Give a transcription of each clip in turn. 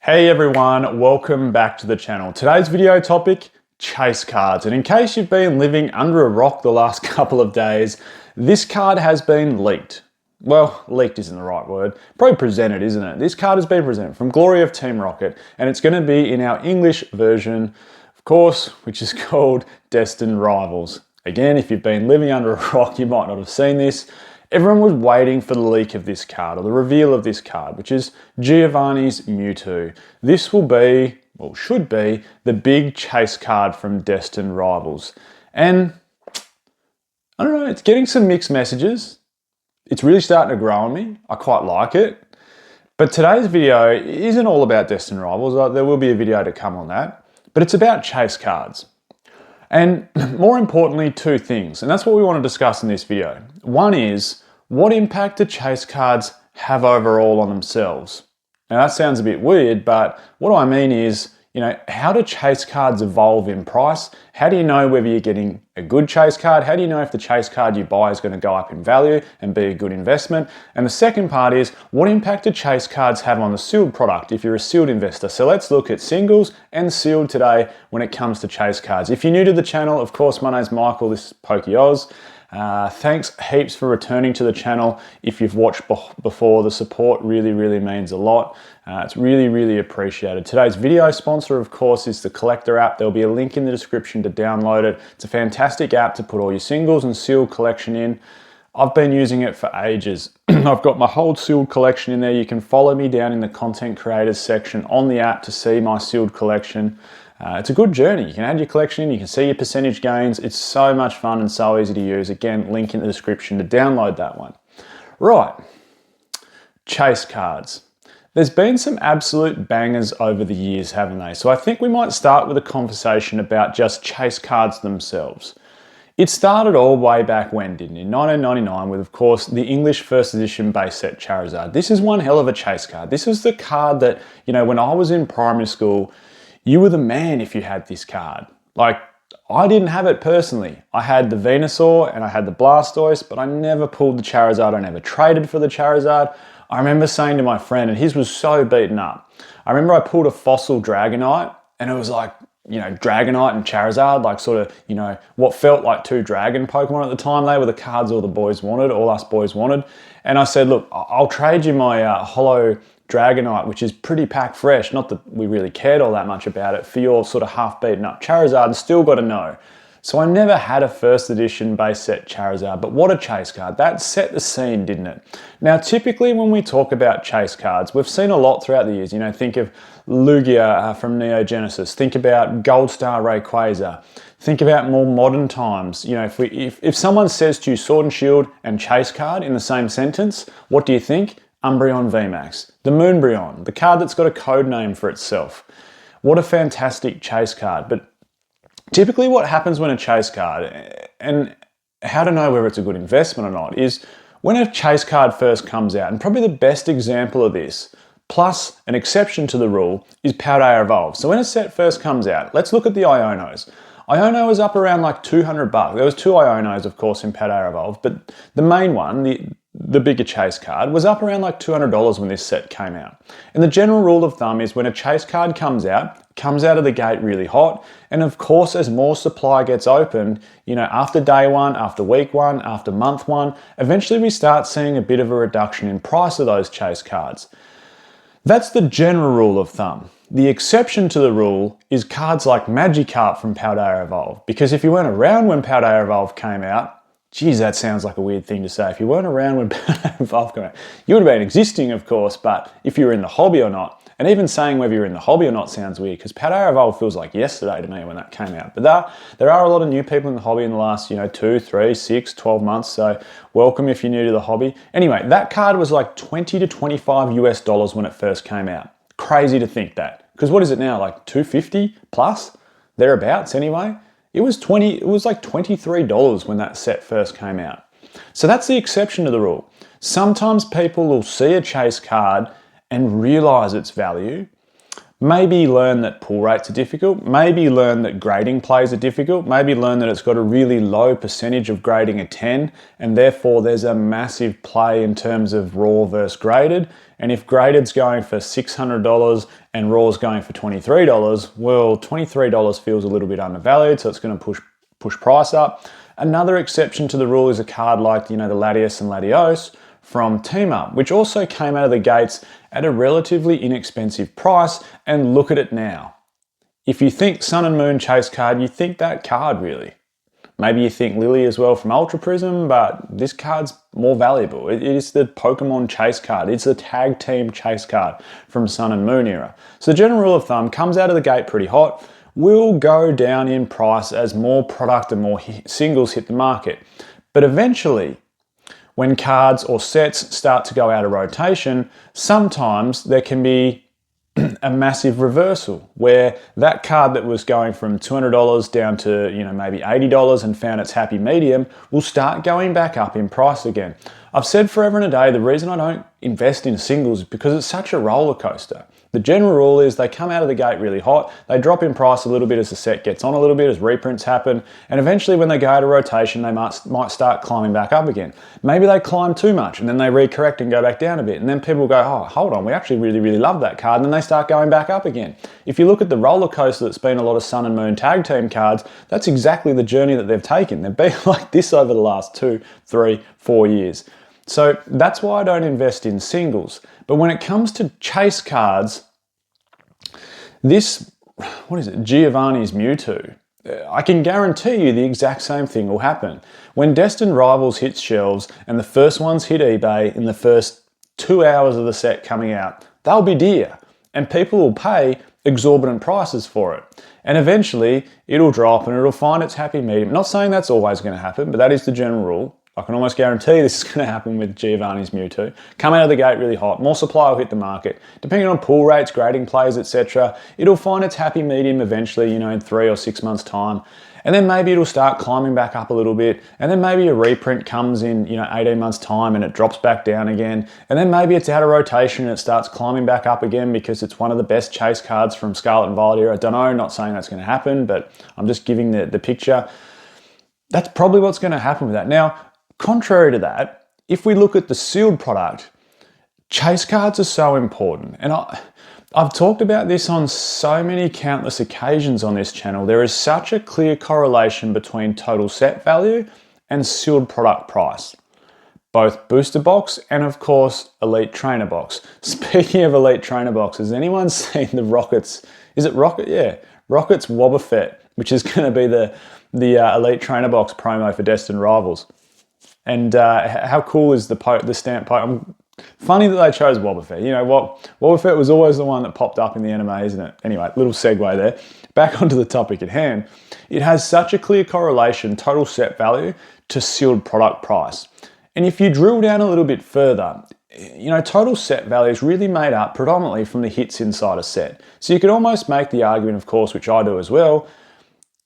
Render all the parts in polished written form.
Hey everyone, welcome back to the channel. Today's video topic, chase cards. And in case you've been living under a rock the last couple of days, this card has been leaked. Well, leaked isn't the right word. Probably presented, isn't it? This card has been presented from Glory of Team Rocket, and it's going to be in our English version, of course, which is called Destined Rivals. Again, if you've been living under a rock, you might not have seen this. Everyone was waiting for the leak of this card, or the reveal of this card, which is Giovanni's Mewtwo. This will be, or should be, the big chase card from Destined Rivals. And, I don't know, it's getting some mixed messages. It's really starting to grow on me. I quite like it. But today's video isn't all about Destined Rivals. There will be a video to come on that. But it's about chase cards. And more importantly, two things, and that's what we want to discuss in this video. One is, what impact do chase cards have overall on themselves? Now that sounds a bit weird, but what I mean is, how do chase cards evolve in price? How do you know whether you're getting a good chase card? How do you know if the chase card you buy is going to go up in value and be a good investment? And the second part is, what impact do chase cards have on the sealed product if you're a sealed investor? So let's look at singles and sealed today when it comes to chase cards. If you're new to the channel, of course, my name's Michael, this is PokeOz. Thanks heaps for returning to the channel. If you've watched before, the support really means a lot. It's really appreciated. Today's video sponsor, of course, is the Collector app. There'll be a link in the description to download it. It's a fantastic app to put all your singles and sealed collection in. I've been using it for ages. I've got my whole sealed collection in there. You can follow me down in the content creators section on the app to see my sealed collection. It's a good journey. You can add your collection in, you can see your percentage gains. It's so much fun and so easy to use. Again, link in the description to download that one. Right, chase cards. There's been some absolute bangers over the years, haven't they? So I think we might start with a conversation about just chase cards themselves. It started all way back when, didn't it? In 1999 with, of course, the English first edition base set Charizard. This is one hell of a chase card. This is the card that, when I was in primary school, you were the man if you had this card. Like, I didn't have it personally. I had the Venusaur and I had the Blastoise, but I never pulled the Charizard. I never traded for the Charizard. I remember saying to my friend, and his was so beaten up. I remember I pulled a fossil Dragonite, and it was like, Dragonite and Charizard, like sort of, what felt like two dragon Pokemon at the time. They were the cards all the boys wanted, all us boys wanted. And I said, look, I'll trade you my holo Dragonite, which is pretty pack fresh, not that we really cared all that much about it, for your sort of half beaten up Charizard, and still got to know. So I never had a first edition base set Charizard, but what a chase card. That set the scene, didn't it? Now, typically when we talk about chase cards, we've seen a lot throughout the years. Think of Lugia from Neo Genesis. Think about Goldstar Rayquaza. Think about more modern times. If someone says to you Sword and Shield and chase card in the same sentence, what do you think? Umbreon VMAX, the Moonbreon, the card that's got a code name for itself. What a fantastic chase card. But typically what happens when a chase card, and how to know whether it's a good investment or not, is when a chase card first comes out, and probably the best example of this, plus an exception to the rule, is Paldea Evolve. So when a set first comes out, let's look at the Ionos. Iono was up around like $200. There was two Ionos, of course, in Paldea Evolve, but the main one, the bigger chase card, was up around like $200 when this set came out. And the general rule of thumb is when a chase card comes out of the gate really hot, and of course as more supply gets opened, after day one, after week one, after month one, eventually we start seeing a bit of a reduction in price of those chase cards. That's the general rule of thumb. The exception to the rule is cards like Magikarp from Paldea Evolve, because if you weren't around when Paldea Evolve came out, geez, that sounds like a weird thing to say. If you weren't around when Paldea Evolve came out, you would have been existing, of course, but if you were in the hobby or not, and even saying whether you're in the hobby or not sounds weird, because Paldea Evolve feels like yesterday to me when that came out. But there are a lot of new people in the hobby in the last, 2, 3, 6, 12 months, so welcome if you're new to the hobby. Anyway, that card was like $20 to $25 when it first came out. Crazy to think that. Because what is it now, like $250 plus? Thereabouts anyway. It was like $23 when that set first came out. So that's the exception to the rule. Sometimes people will see a chase card and realize its value, Maybe learn that pull rates are difficult, maybe learn that grading plays are difficult, maybe learn that it's got a really low percentage of grading a 10 and therefore there's a massive play in terms of raw versus graded. And if graded's going for $600 and raw's going for $23, well, $23 feels a little bit undervalued, so it's going to push price up. Another exception to the rule is a card like, the Latios and Latios from TeamUp, which also came out of the gates at a relatively inexpensive price, and look at it now. If you think Sun and Moon chase card, you think that card really. Maybe you think Lily as well from Ultra Prism, but this card's more valuable. It is the Pokemon chase card. It's the tag team chase card from Sun and Moon era. So the general rule of thumb comes out of the gate pretty hot, will go down in price as more product and more singles hit the market. But eventually, when cards or sets start to go out of rotation, sometimes there can be a massive reversal where that card that was going from $200 down to maybe $80 and found its happy medium will start going back up in price again. I've said forever and a day the reason I don't invest in singles is because it's such a roller coaster. The general rule is they come out of the gate really hot, they drop in price a little bit as the set gets on a little bit, as reprints happen, and eventually when they go out of rotation, they might start climbing back up again. Maybe they climb too much and then they recorrect and go back down a bit, and then people go, oh, hold on, we actually really, really love that card, and then they start going back up again. If you look at the roller coaster that's been a lot of Sun and Moon tag team cards, that's exactly the journey that they've taken. They've been like this over the last 2, 3, 4 years. So that's why I don't invest in singles. But when it comes to chase cards, this, Giovanni's Mewtwo, I can guarantee you the exact same thing will happen. When Destined Rivals hits shelves and the first ones hit eBay in the first 2 hours of the set coming out, they'll be dear and people will pay exorbitant prices for it. And eventually it'll drop and it'll find its happy medium. Not saying that's always going to happen, but that is the general rule. I can almost guarantee this is going to happen with Giovanni's Mewtwo. Come out of the gate really hot, more supply will hit the market. Depending on pull rates, grading plays, etc., it'll find its happy medium eventually, in 3 or 6 months' time. And then maybe it'll start climbing back up a little bit. And then maybe a reprint comes in, 18 months' time and it drops back down again. And then maybe it's out of rotation and it starts climbing back up again because it's one of the best chase cards from Scarlet and Violet era. I don't know, not saying that's going to happen, but I'm just giving the picture. That's probably what's going to happen with that. Now, contrary to that, if we look at the sealed product, chase cards are so important. And I've talked about this on so many countless occasions on this channel. There is such a clear correlation between total set value and sealed product price. Both booster box and of course elite trainer box. Speaking of elite trainer box, has anyone seen the Rockets? Is it Rocket? Yeah, Rockets Wobbuffet, which is going to be the elite trainer box promo for Destined Rivals. And how cool is the stamp poke? Funny that they chose Wobbuffet. You know what? Wobbuffet was always the one that popped up in the anime, isn't it? Anyway, little segue there. Back onto the topic at hand. It has such a clear correlation, total set value, to sealed product price. And if you drill down a little bit further, total set value is really made up predominantly from the hits inside a set. So you could almost make the argument, of course, which I do as well,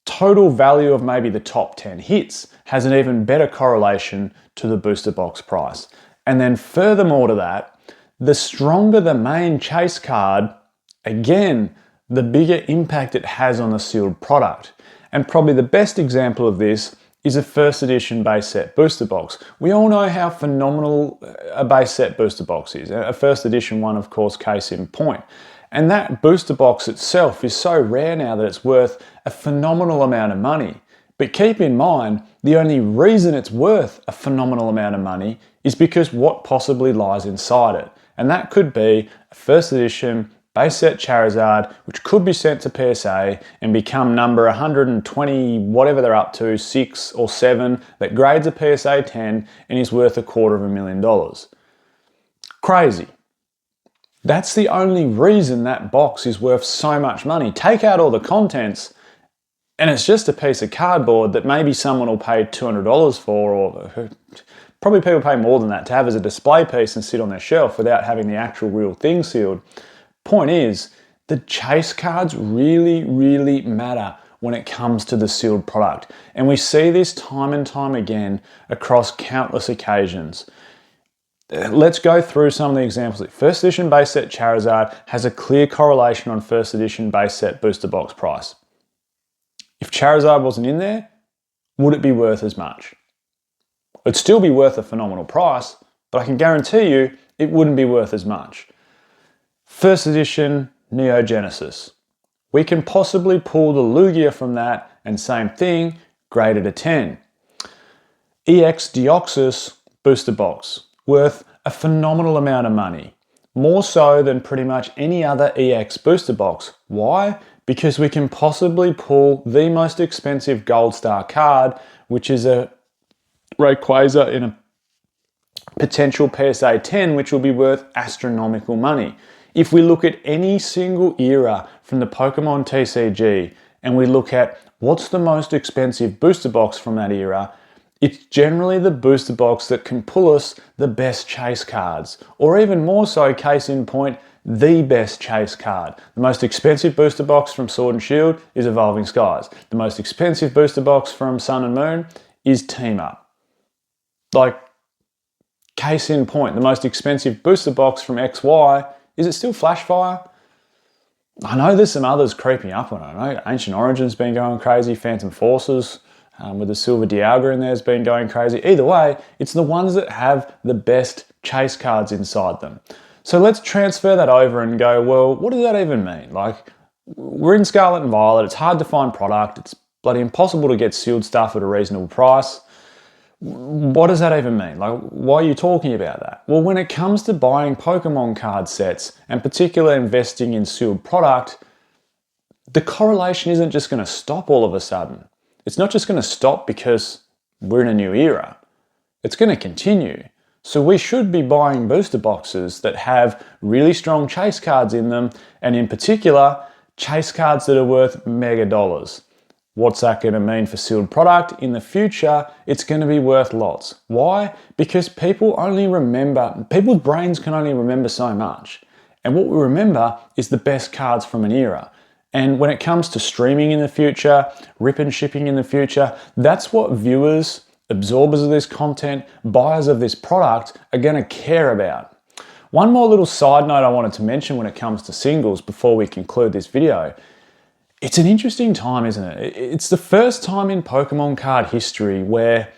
total value of maybe the top 10 hits has an even better correlation to the booster box price. And then furthermore to that, the stronger the main chase card, again, the bigger impact it has on the sealed product. And probably the best example of this is a first edition base set booster box. We all know how phenomenal a base set booster box is. A first edition one, of course, case in point. And that booster box itself is so rare now that it's worth a phenomenal amount of money. But keep in mind, the only reason it's worth a phenomenal amount of money is because what possibly lies inside it. And that could be a first edition base set Charizard, which could be sent to PSA and become number 120, whatever they're up to, 6 or 7, that grades a PSA 10 and is worth $250,000. Crazy. That's the only reason that box is worth so much money. Take out all the contents and it's just a piece of cardboard that maybe someone will pay $200 for, or probably people pay more than that to have as a display piece and sit on their shelf without having the actual real thing sealed. Point is, the chase cards really, really matter when it comes to the sealed product. And we see this time and time again across countless occasions. let's go through some of the examples. First edition base set Charizard has a clear correlation on first edition base set booster box price. If Charizard wasn't in there, would it be worth as much? It'd still be worth a phenomenal price, but I can guarantee you it wouldn't be worth as much. First edition Neo Genesis. We can possibly pull the Lugia from that, and same thing, graded a 10. EX Deoxys booster box, worth a phenomenal amount of money. More so than pretty much any other EX booster box. Why? Because we can possibly pull the most expensive Gold Star card, which is a Rayquaza in a potential PSA 10, which will be worth astronomical money. If we look at any single era from the Pokemon TCG and we look at what's the most expensive booster box from that era, it's generally the booster box that can pull us the best chase cards, or even more so, case in point, the best chase card. The most expensive booster box from Sword and Shield is Evolving Skies. The most expensive booster box from Sun and Moon is Team Up. Like, case in point, the most expensive booster box from XY, is it still Flashfire? I know there's some others creeping up on it. I know Ancient Origin's been going crazy, Phantom Forces, with the Silver Dialga in there has been going crazy. Either way, it's the ones that have the best chase cards inside them. So let's transfer that over and go, well, what does that even mean? Like, we're in Scarlet and Violet, it's hard to find product, it's bloody impossible to get sealed stuff at a reasonable price. What does that even mean? Like, why are you talking about that? Well, when it comes to buying Pokemon card sets, and particularly investing in sealed product, the correlation isn't just going to stop all of a sudden. It's not just going to stop because we're in a new era. It's going to continue. So we should be buying booster boxes that have really strong chase cards in them, and in particular, chase cards that are worth mega dollars. What's that going to mean for sealed product? In the future, it's going to be worth lots. Why? Because people's brains can only remember so much. And what we remember is the best cards from an era. And when it comes to streaming in the future, rip and shipping in the future, that's what viewers, absorbers of this content, buyers of this product are going to care about. One more little side note I wanted to mention when it comes to singles before we conclude this video. It's an interesting time, isn't it? It's the first time in Pokemon card history where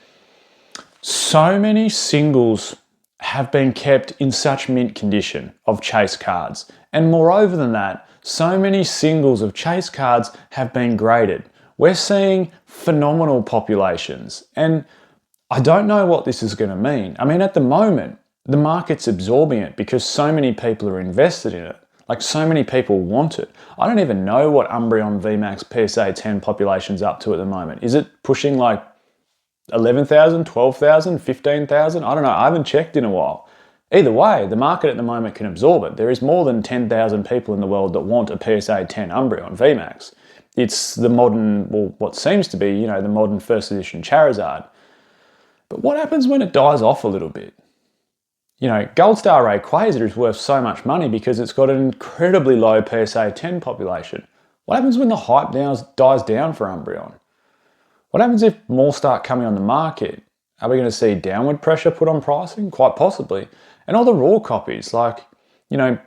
so many singles have been kept in such mint condition of chase cards. And moreover than that, so many singles of chase cards have been graded. We're seeing phenomenal populations. And I don't know what this is going to mean. I mean, at the moment, the market's absorbing it because so many people are invested in it. Like, so many people want it. I don't even know what Umbreon VMAX PSA 10 population's up to at the moment. Is it pushing like 11,000, 12,000, 15,000? I don't know. I haven't checked in a while. Either way, the market at the moment can absorb it. There is more than 10,000 people in the world that want a PSA 10 Umbreon VMAX. It's the modern, well, what seems to be, the modern first edition Charizard. But what happens when it dies off a little bit? Gold Star Rayquaza is worth so much money because it's got an incredibly low PSA 10 population. What happens when the hype dies down for Umbreon? What happens if more start coming on the market? Are we going to see downward pressure put on pricing? Quite possibly. And all the raw copies, like, even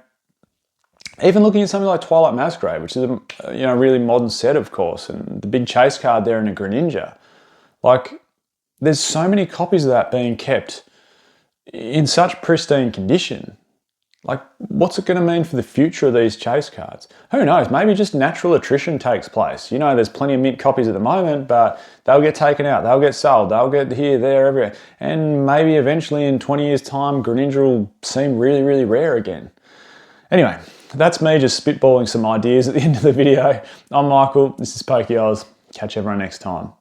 looking at something like Twilight Masquerade, which is a really modern set, of course, and the big chase card there in a Greninja. Like, there's so many copies of that being kept in such pristine condition. Like, what's it going to mean for the future of these chase cards? Who knows? Maybe just natural attrition takes place. There's plenty of mint copies at the moment, but they'll get taken out, they'll get sold, they'll get here, there, everywhere. And maybe eventually in 20 years' time, Greninja will seem really, really rare again. Anyway, that's me just spitballing some ideas at the end of the video. I'm Michael, this is PokeOz. Catch everyone next time.